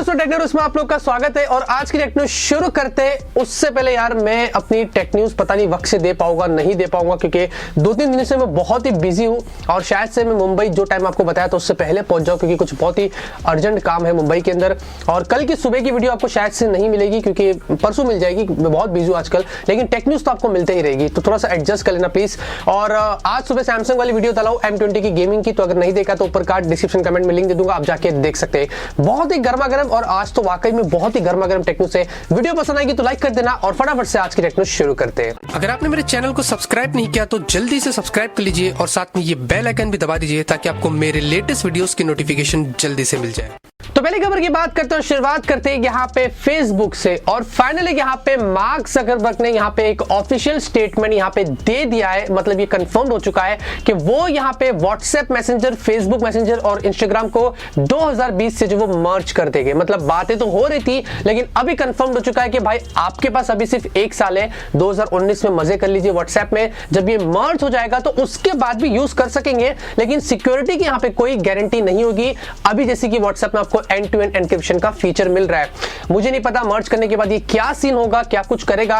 दोस्तों, टेक्नो रूज में आप लोग का स्वागत है। और आज की टेक न्यूज शुरू करते हैं उससे पहले यार मैं अपनी टेक न्यूज पता नहीं वक्त से दे पाऊंगा नहीं दे पाऊंगा, क्योंकि 2-3 दिन से मैं बहुत ही बिजी हूँ और शायद से मैं मुंबई जो टाइम आपको बताया तो उससे पहले पहुंच जाऊँ, क्योंकि कुछ बहुत ही अर्जेंट काम है मुंबई के अंदर। और कल की सुबह की वीडियो आपको शायद से नहीं मिलेगी, क्योंकि परसों मिल जाएगी, मैं बहुत बिजी हूँ आजकल, लेकिन टेक न्यूज तो आपको मिलते ही रहेगी, तो थोड़ा सा एडजस्ट कर लेना प्लीज। और आज सुबह सैमसंग वाली वीडियो डाला M20 की गेमिंग की, तो अगर नहीं देखा तो ऊपर कार्ड डिस्क्रिप्शन कमेंट में लिंक दे दूंगा, आप जाके देख सकते हैं। बहुत ही गर्मा गर्म और आज तो वाकई में बहुत ही गर्मा गर्म टेक न्यूज है। वीडियो पसंद आएगी तो लाइक कर देना और फटाफट से आज की टेक न्यूज शुरू करते हैं। अगर आपने मेरे चैनल को सब्सक्राइब नहीं किया तो जल्दी से सब्सक्राइब कर लीजिए और साथ में ये बेल आइकन भी दबा दीजिए ताकि आपको मेरे लेटेस्ट वीडियोस की नोटिफिकेशन जल्दी से मिल जाए। तो पहली खबर की बात करते हैं, शुरुआत करते हैं यहाँ पे फेसबुक से। और फाइनली यहाँ पे मार्क ज़करबर्ग ने यहाँ पे एक ऑफिशियल स्टेटमेंट यहाँ पे दे दिया है, मतलब ये कंफर्म हो चुका है कि वो यहाँ पे व्हाट्सएप मैसेंजर, फेसबुक मैसेंजर और इंस्टाग्राम को 2020 से जो वो मर्ज कर देंगे। मतलब बातें तो हो रही थी, लेकिन अभी कंफर्म हो चुका है कि भाई आपके पास अभी सिर्फ 1 साल है, 2019 में मजे कर लीजिए व्हाट्सएप में। जब ये मर्ज हो जाएगा तो उसके बाद भी यूज कर सकेंगे, लेकिन सिक्योरिटी की यहाँ पे कोई गारंटी नहीं होगी। अभी जैसे कि व्हाट्सएप में आपको एंड टू एंड एन्क्रिप्शन का फीचर मिल रहा है, मुझे नहीं पता मर्ज करने के बाद ये क्या सीन होगा, क्या कुछ करेगा।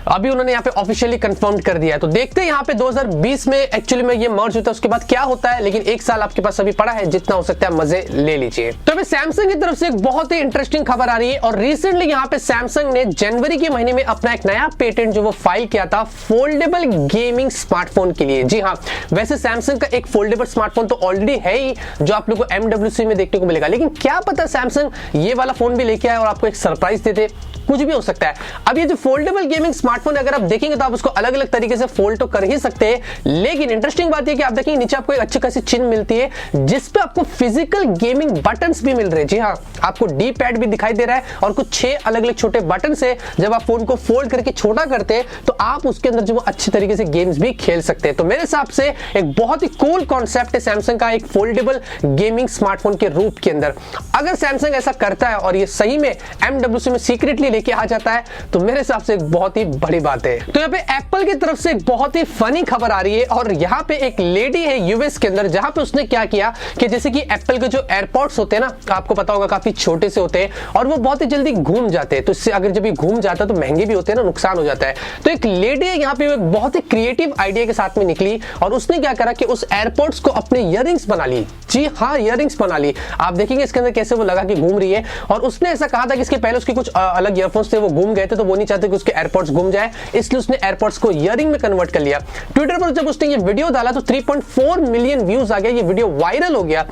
अभी उन्होंने यहाँ पे ऑफिशियली कंफर्म कर दिया है, तो देखते हैं यहाँ पे 2020 में एक्चुअली में ये मर्ज होता है, उसके बाद क्या होता है। लेकिन 1 साल आपके पास अभी पड़ा है, जितना हो सकता है मजे ले लीजिए। तो अभी सैमसंग की तरफ से एक बहुत ही इंटरेस्टिंग खबर आ रही है, और रिसेंटली यहाँ पे सैमसंग ने जनवरी के महीने में अपना एक नया पेटेंट जो वो फाइल किया था फोल्डेबल गेमिंग स्मार्टफोन के लिए। जी हाँ, वैसे सैमसंग का एक फोल्डेबल स्मार्टफोन तो ऑलरेडी है ही, जो आप लोगों को MWC में देखने को मिलेगा, लेकिन क्या पता सैमसंग ये वाला फोन भी लेके आए और आपको एक सरप्राइज दे दे, कुछ भी हो सकता है। अब ये जो फोल्डेबल गेमिंग स्मार्टफोन अगर आप देखेंगे तो आप उसको अलग अलग तरीके से फोल्ड तो कर ही सकते हैं, लेकिन इंटरेस्टिंग बात ये कि आप देखेंगे नीचे आपको एक अच्छी खासी चिन्ह मिलती है जिसपे आपको फिजिकल गेमिंग बटन्स भी मिल रहे हैं। जी हाँ, आपको डी पैड भी दिखाई दे रहा है और कुछ 6 अलग अलग छोटे बटन से जब आप फोन को फोल्ड करके छोटा करते हैं तो आप उसके अंदर जो वो अच्छी तरीके से गेम्स भी खेल सकते हैं। तो मेरे हिसाब से एक बहुत ही कूल कॉन्सेप्ट है सैमसंग का, एक फोल्डेबल गेमिंग स्मार्टफोन के रूप के अंदर। अगर सैमसंग ऐसा करता है और ये सही में MWC में सीक्रेटली लेके आ जाता है तो मेरे हिसाब से एक बहुत ही बड़ी बात है। तो यहाँ पे एप्पल की तरफ से एक बहुत ही फनी खबर आ रही है, और यहाँ पे एक लेडी है यूएस के अंदर, जहां पे उसने क्या किया कि जैसे कि एप्पल के जो एयरपॉड्स होते हैं ना, आपको पता होगा काफी छोटे से होते हैं और वो बहुत ही जल्दी घूम जाते हैं, तो इससे अगर जब ये घूम जाता है तो महंगे भी होते हैं ना, नुकसान हो जाता है। तो एक लेडी है यहाँ पे एक बहुत ही क्रिएटिव आइडिया के साथ में निकली और उसने क्या करा कि उस एयरपॉड्स को अपने ईयररिंग्स बना ली। जी हाँ, ईयररिंग्स बना ली। आप देखेंगे इसके अंदर कैसे वो लगा कि घूम रही है, और उसने ऐसा कहा था कि इसके पहले उसके कुछ अलग ईयरफोन्स थे वो घूम गए थे, तो वो नहीं चाहते कि उसके एयरपॉड्स घूम जाए, इसलिए उसने एयरपॉड्स को ईयररिंग में कन्वर्ट कर लिया। ट्विटर पर जब उसने ये वीडियो डाला तो 3.4 मिलियन व्यूज आ गया, ये वीडियो वायरल हो गया।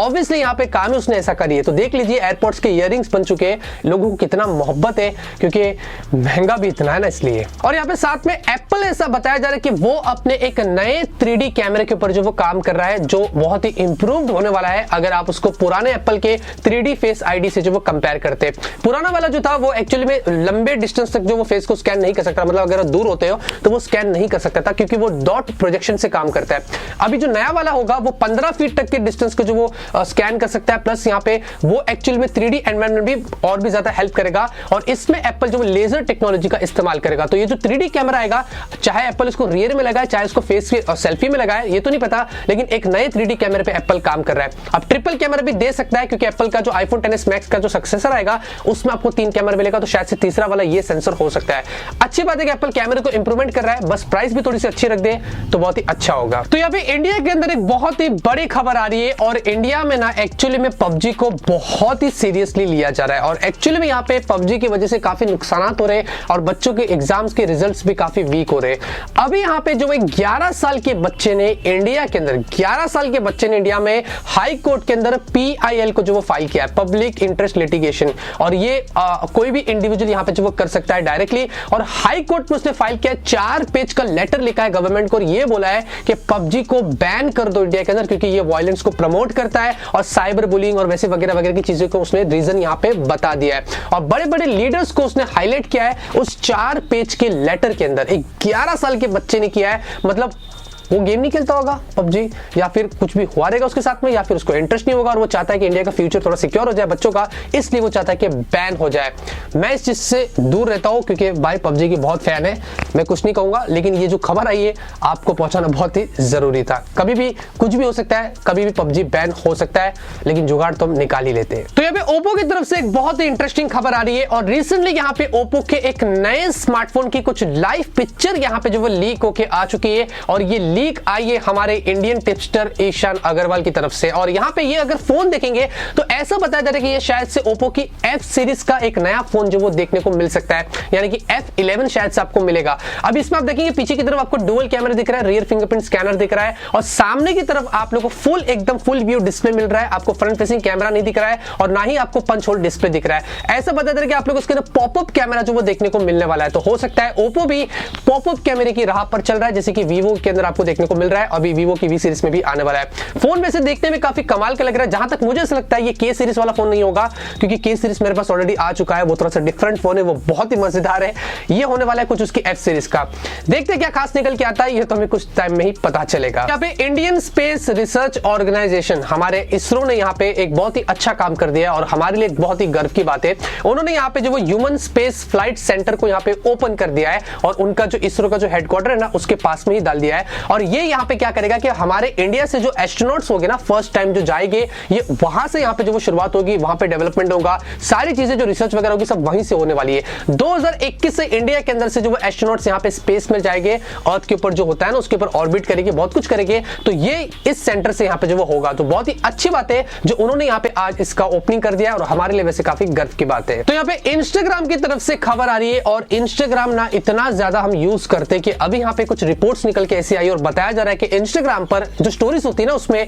ऑब्वियसली यहाँ पे काम है उसने ऐसा करी है, तो देख लीजिए एयरपॉड्स के ईयररिंग्स बन चुके हैं। लोगों को कितना मोहब्बत है, क्योंकि महंगा भी इतना है ना, इसलिए। और यहाँ पे साथ में एप्पल ऐसा बताया जा रहा है कि वो अपने एक नए 3D कैमरे के ऊपर जो वो काम कर रहा है, जो बहुत ही इंप्रूव्ड होने वाला है अगर आप उसको पुराने एप्पल के 3D फेस आईडी से जो वो कंपेयर करते हैं। पुराना वाला जो था वो एक्चुअली में लंबे डिस्टेंस तक जो वो फेस को स्कैन नहीं कर सकता, मतलब अगर दूर होते हो तो वो स्कैन नहीं कर सकता था, क्योंकि वो डॉट प्रोजेक्शन से काम करता है। अभी जो नया वाला होगा वो 15 फीट तक के डिस्टेंस को जो वो स्कैन कर सकता है, प्लस यहाँ पे वो एक्चुअली में 3D एनवायरनमेंट भी और भी ज्यादा हेल्प करेगा, और इसमें एप्पल जो लेजर टेक्नोलॉजी का इस्तेमाल करेगा। तो ये जो 3D कैमरा आएगा, चाहे एप्पल इसको रियर में लगाए चाहे इसको फेस की सेल्फी में लगाए, ये तो नहीं पता, लेकिन एक नए 3D कैमरे पे एप्पल काम कर रहा है। अब ट्रिपल कैमरा भी दे सकता है, क्योंकि एप्पल का जो आईफोन XS मैक्स का जो सक्सेसर आएगा उसमें आपको 3 कैमरा मिलेगा, तो शायद से तीसरा वाला ये सेंसर हो सकता है। अच्छी बात है कि एप्पल कैमरे को इंप्रूवमेंट कर रहा है, बस प्राइस भी थोड़ी सी अच्छी रख दे तो बहुत ही अच्छा होगा। तो यहाँ पे इंडिया के अंदर एक बहुत ही बड़ी खबर आ रही है, और इंडिया में ना एक्चुअली में PUBG को बहुत ही सीरियसली लिया जा रहा है, और एक्चुअली में यहाँ पे PUBG की वजह से काफी नुकसान हो रहे हैं और बच्चों के एग्जाम्स के रिजल्ट्स भी काफी वीक हो रहे हैं। अभी यहाँ पे जो 11 साल के बच्चे ने इंडिया के अंदर 11 साल के बच्चे ने इंडिया में हाई कोर्ट के अंदर PIL को जो वो फाइल किया है, पब्लिक इंटरेस्ट लिटिगेशन, और ये कोई भी इंडिविजुअल यहाँ पे जो वो कर सकता है डायरेक्टली। और हाई कोर्ट में उसने फाइल किया, 4 पेज का लेटर लिखा है गवर्नमेंट को, और ये बोला है कि PUBG को बैन कर दो इंडिया के अंदर, क्योंकि ये वायलेंस को प्रमोट करता है और साइबर बुलिंग और वैसे वगैरह वगैरह की चीजों को उसने रीजन यहाँ पे बता दिया है, और बड़े बड़े लीडर्स को उसने हाईलाइट किया है उस 4 पेज के लेटर के अंदर। एक 11 साल के बच्चे ने किया है, मतलब वो गेम नहीं खेलता होगा पबजी, या फिर कुछ भी हुआ रहेगा उसके साथ में, या फिर उसको इंटरेस्ट नहीं होगा और वो चाहता है कि इंडिया का फ्यूचर थोड़ा सिक्योर हो जाए बच्चों का, इसलिए वो चाहता है कि बैन हो जाए। मैं इस चीज से दूर रहता हूं क्योंकि भाई पबजी की बहुत फैन है, मैं कुछ नहीं कहूंगा, लेकिन ये जो खबर आई है आपको पहुंचाना बहुत ही जरूरी था। कभी भी कुछ भी हो सकता है, कभी भी पबजी बैन हो सकता है, लेकिन जुगाड़ तो हम निकाल ही लेते हैं। तो यहाँ पे ओप्पो की तरफ से एक बहुत ही इंटरेस्टिंग खबर आ रही है और रिसेंटली यहाँ पे ओप्पो के एक नए स्मार्टफोन की कुछ लाइव पिक्चर यहाँ पे जो वो लीक होके आ चुकी है और ये लीक आई है हमारे इंडियन टिप्सटर ईशान अग्रवाल की तरफ से। और यहाँ पे ये अगर फोन देखेंगे तो ऐसा बताया जा रहा है कि ये शायद से ओप्पो की F सीरीज का एक नया फोन जो वो देखने को मिल सकता है, यानी कि F11 शायद से आपको मिलेगा। अब इसमें आप देखेंगे पीछे की तरफ आपको डुअल कैमरा दिख रहा है, रियर फिंगरप्रिंट स्कैनर दिख रहा है और सामने की तरफ आप लोगों को फुल एकदम फुल व्यू डिस्प्ले मिल रहा है। आपको फ्रंट फेसिंग कैमरा नहीं दिख रहा है और ना ही आपको पंच होल डिस्प्ले दिख रहा है। ऐसा बताया जा रहा है कि आप लोग उसके अंदर पॉपअप कैमरा जो वो देखने को मिलने वाला है। तो हो सकता है ओप्पो भी पॉपअप कैमरे की राह पर चल रहा है, जैसे कि वीवो के अंदर आपको देखने को मिल रहा है, अभी वीवो की वी सीरीज में भी आने वाला है। फोन वैसे देखने में काफी कमाल का लग रहा है, जहां तक मुझे ऐसा लगता है ये के सीरीज वाला फोन नहीं होगा, क्योंकि के सीरीज मेरे पास ऑलरेडी आ चुका है, वो थोड़ा सा डिफरेंट फोन है, वो बहुत ही मजेदार है। ये होने वाला है कुछ उसकी एफ सीरीज का, देखते क्या खास निकल के आता है, ये तो हमें कुछ टाइम में ही पता चलेगा। यहाँ पे इंडियन स्पेस रिसर्च ऑर्गेनाइजेशन हमारे इसरो ने यहाँ पे एक बहुत ही अच्छा काम कर दिया है और हमारे लिए एक बहुत ही गर्व की बात है। उन्होंने यहाँ पे जो वो ह्यूमन स्पेस फ्लाइट सेंटर को यहाँ पे ओपन कर दिया है और उनका जो इसरो का जो हेडक्वार्टर है ना उसके पास में ही डाल दिया है। और ये यहाँ पे क्या करेगा कि हमारे इंडिया से जो एस्ट्रोनॉट्स होंगे ना फर्स्ट टाइम जो जाएंगे, ये वहां से यहाँ पे जो वो शुरुआत होगी, वहां पे डेवलपमेंट होगा, सारी चीजें जो रिसर्च वगैरह होगी सब वहीं से होने वाली है। 2021 से इंडिया के अंदर से जो वो एस्ट्रोनॉट्स यहाँ पे स्पेस में जाएंगे, अर्थ के ऊपर जो होता है ना उसके ऊपर ऑर्बिट करेंगे, बहुत कुछ करेंगे, तो ये इस सेंटर से यहाँ पे जो वो होगा। तो बहुत ही अच्छी बात है जो उन्होंने यहाँ पे आज इसका ओपनिंग कर दिया और हमारे लिए वैसे काफी गर्व की बात है। तो यहाँ पे इंस्टाग्राम की तरफ से खबर आ रही है और इंस्टाग्राम ना इतना ज्यादा हम यूज करते हैं कि अभी यहाँ पे कुछ रिपोर्ट्स निकल के ऐसी आई और बताया जा रहा है कि इंस्टाग्राम पर जो स्टोरीज होती है ना उसमें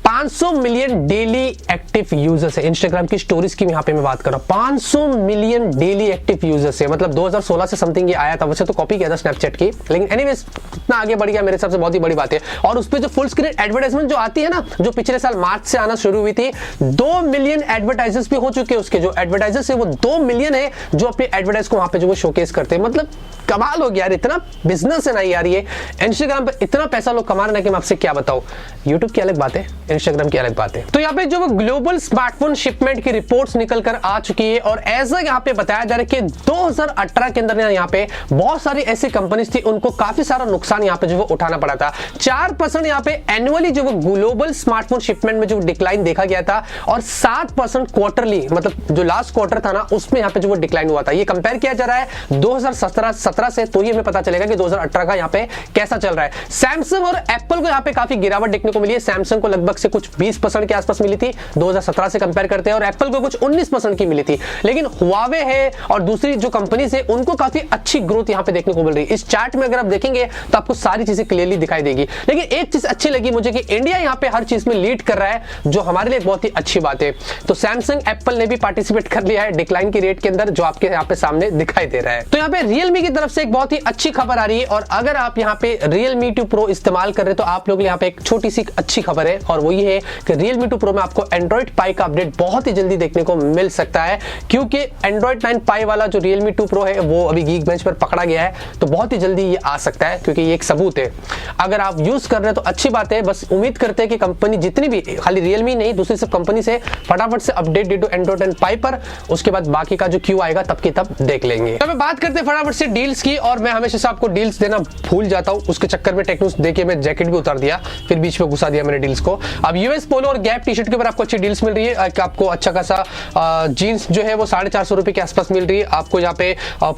500 मिलियन डेली एक्टिव यूजर्स है। इंस्टाग्राम की स्टोरीज की यहाँ पे मैं बात कर रहा हूँ, 500 मिलियन डेली एक्टिव यूजर्स है, मतलब 2016 से समथिंग ये आया था, वैसे तो कॉपी किया था स्नैपचैट की, लेकिन एनीवेज इतना आगे बढ़ गया मेरे हिसाब से, बहुत ही बड़ी बात है। और उस पर जो फुल स्क्रीन एडवर्टाइजमेंट जो आती है ना, जो पिछले साल मार्च से आना शुरू हुई थी, 2 मिलियन एडवर्टाइजर्स भी हो चुके हैं, उसके जो एडवर्टाइजर्स है वो 2 मिलियन है जो अपने एडवर्टाइज को वहां पे जो वो शोकेस करते हैं। मतलब कमाल हो गया यार, इतना बिजनेस है ना यार, ये इंस्टाग्राम पे इतना पैसा लोग कमा रहे हैं कि मैं आपसे क्या बताऊं। यूट्यूब की अलग बात है, इंस्टाग्राम की अलग बात है। तो यहाँ पे जो वो ग्लोबल स्मार्टफोन शिपमेंट की रिपोर्ट्स निकल कर आ चुकी है और ऐसा यहाँ पे बताया जा रहा है कि 2018 के अंदर यहाँ पे बहुत सारी ऐसी कंपनीज थी, उनको काफी सारा नुकसान यहाँ पे जो वो उठाना पड़ा था। 4% यहाँ पे एनुअली जो वो ग्लोबल स्मार्टफोन शिपमेंट में जो डिक्लाइन देखा गया था और 7% क्वार्टरली, मतलब जो लास्ट क्वार्टर था ना उसमें यहाँ पे जो वो डिक्लाइन हुआ था। ये कंपेयर किया जा रहा है 2017 से, तो ये हमें पता चलेगा कि 2018 का यहाँ पे कैसा चल रहा है। सैमसंग और एप्पल को यहाँ पे काफी गिरावट देखने को मिली है। सैमसंग को लगभग से कुछ 20% के आसपास मिली थी 2017 से कंपेयर करते हैं और एप्पल को कुछ 19% की मिली थी। लेकिन हुआवे है और दूसरी जो कंपनीज है उनको काफी अच्छी ग्रोथ यहाँ पे देखने को मिल रही है। इस चार्ट में अगर आप देखेंगे तो आपको सारी चीजें क्लियरली दिखाई देगी। लेकिन एक चीज अच्छी लगी मुझे कि इंडिया यहाँ पे हर चीज में लीड कर रहा है, जो हमारे लिए बहुत ही अच्छी बात है। तो सैमसंग एप्पल ने भी पार्टिसिपेट कर लिया है डिक्लाइन की रेट के अंदर, जो आपके यहाँ पे सामने दिखाई दे रहा है। तो यहाँ पे Realme की तरफ से एक बहुत ही अच्छी खबर आ रही है और अगर आप यहाँ पे Realme 2 Pro इस्तेमाल कर रहे हैं तो आप लोग यहाँ पे एक छोटी सी अच्छी खबर है और वो ये है कि Realme 2 Pro में आपको Android Pie का अपडेट बहुत ही जल्दी देखने को मिल सकता है, क्योंकि Android 9 Pie वाला जो Realme 2 Pro है वो अभी Geekbench पर पकड़ा गया है, तो बहुत ही जल्दी ये आ सकता है, क्योंकि ये एक सबूत है। अगर आप यूज कर रहे हैं तो अच्छी बात है, बस उम्मीद करते हैं कि कंपनी जितनी भी, खाली Realme नहीं दूसरी सब कंपनी से फटाफट से अपडेट दे दो Android 9 Pie पर, उसके बाद बाकी का जो क्यू आएगा तब की तब देख लेंगे। तो बात करते हैं फटाफट से डील्स की, और मैं हमेशा से आपको डील्स देना भूल जाता हूं, उसके चक्कर में टेक्नोस देके मैं जैकेट भी उतार दिया, फिर बीच में घुसा दिया मैंने डील्स को। अब यूएस पोलो और गैप टी शर्ट के ऊपर आपको अच्छी डील्स मिल रही है। आपको अच्छा खासा जीन्स जो है वो 450 रुपए के आसपास मिल रही है। आपको यहाँ पे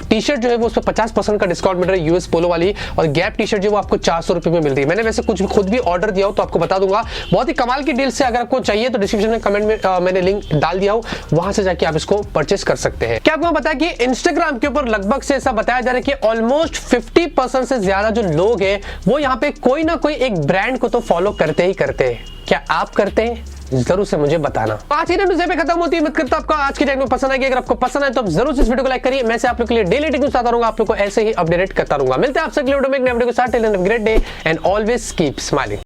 टी शर्ट जो है वो उस पर 50% का डिस्काउंट मिल रहा है यूएस पोलो वाली, और गैप टी शर्ट जो वो आपको 400 रुपए में मिल रही है। मैंने वैसे कुछ खुद भी ऑर्डर दिया हो तो आपको बता दूंगा, बहुत ही कमाल की डील्स है। अगर आपको चाहिए तो डिस्क्रिप्शन में कमेंट में मैंने लिंक डाल दिया हो, वहां से जाके आप इसको परचेस कर सकते हैं। क्या आपको पता है कि इंस्टाग्राम के ऊपर लगभग से ऐसा बताया जा रहा है कि ऑलमोस्ट 50% से ज्यादा जो लोग हैं वो यहाँ पे कोई ना कोई एक ब्रांड को तो फॉलो करते ही करते हैं। क्या आप करते हैं? जरूर से मुझे बताना। आज की न्यूज़ पे खत्म होती है। उम्मीद करता हूं आपको आज की टेक्नो पसंद आएगी। अगर आपको पसंद आए तो आप जरूर इस वीडियो को लाइक करिए। मैं से आप लोग के लिए डेली टेक्नो आता रहूंगा, आप लोग को ऐसे ही अपडेट करता रहूंगा। मिलते हैं आपसे अगले वीडियो में एक नए वीडियो के साथ। Till then have a great day and always keep smiling.